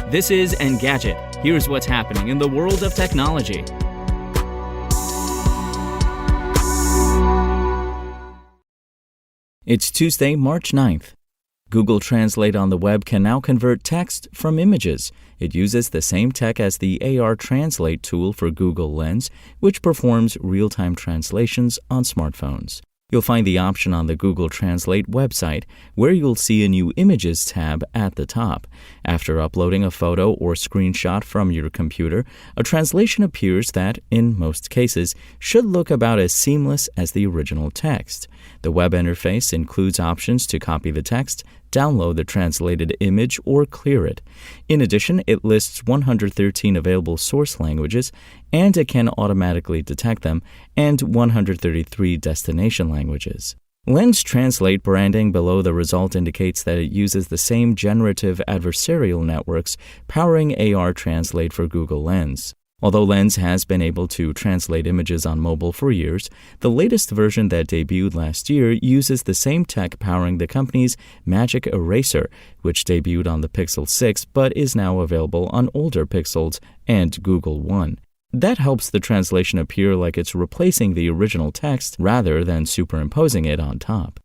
This is Engadget. Here's what's happening in the world of technology. It's Tuesday, March 9th. Google Translate on the web can now convert text from images. It uses the same tech as the AR Translate tool for Google Lens, which performs real-time translations on smartphones. You'll find the option on the Google Translate website, where you'll see a new Images tab at the top. After uploading a photo or screenshot from your computer, a translation appears that, in most cases, should look about as seamless as the original text. The web interface includes options to copy the text, download the translated image, or clear it. In addition, it lists 113 available source languages, and it can automatically detect them, and 133 destination languages. Lens Translate branding below the result indicates that it uses the same generative adversarial networks powering AR Translate for Google Lens. Although Lens has been able to translate images on mobile for years, the latest version that debuted last year uses the same tech powering the company's Magic Eraser, which debuted on the Pixel 6 but is now available on older Pixels and Google One. That helps the translation appear like it's replacing the original text rather than superimposing it on top.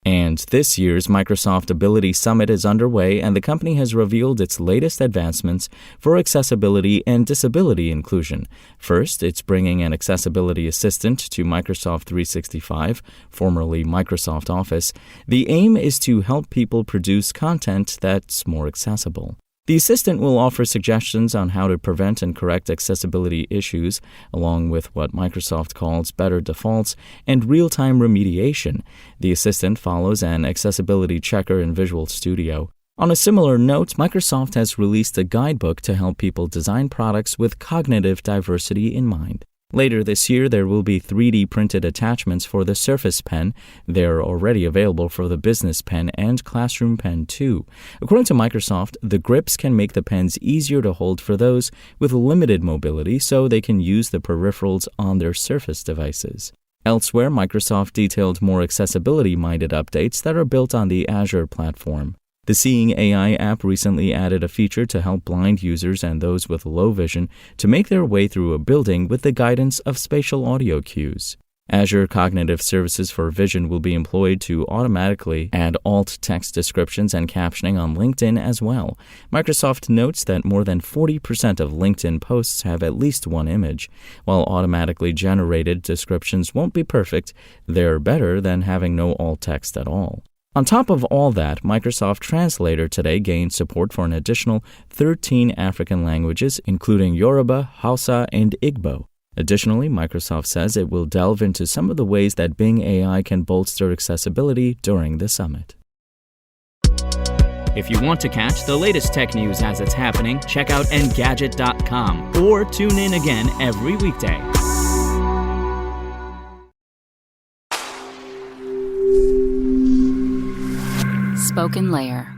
And this year's Microsoft Ability Summit is underway, and the company has revealed its latest advancements for accessibility and disability inclusion. First, it's bringing an accessibility assistant to Microsoft 365, formerly Microsoft Office. The aim is to help people produce content that's more accessible. The assistant will offer suggestions on how to prevent and correct accessibility issues, along with what Microsoft calls better defaults and real-time remediation. The assistant follows an accessibility checker in Visual Studio. On a similar note, Microsoft has released a guidebook to help people design products with cognitive diversity in mind. Later this year, there will be 3D printed attachments for the Surface Pen. They're already available for the Business Pen and Classroom Pen too. According to Microsoft, the grips can make the pens easier to hold for those with limited mobility, so they can use the peripherals on their Surface devices. Elsewhere, Microsoft detailed more accessibility-minded updates that are built on the Azure platform. The Seeing AI app recently added a feature to help blind users and those with low vision to make their way through a building with the guidance of spatial audio cues. Azure Cognitive Services for Vision will be employed to automatically add alt text descriptions and captioning on LinkedIn as well. Microsoft notes that more than 40% of LinkedIn posts have at least one image. While automatically generated descriptions won't be perfect, they're better than having no alt text at all. On top of all that, Microsoft Translator today gained support for an additional 13 African languages, including Yoruba, Hausa, and Igbo. Additionally, Microsoft says it will delve into some of the ways that Bing AI can bolster accessibility during the summit. If you want to catch the latest tech news as it's happening, check out Engadget.com or tune in again every weekday. SpokenLayer.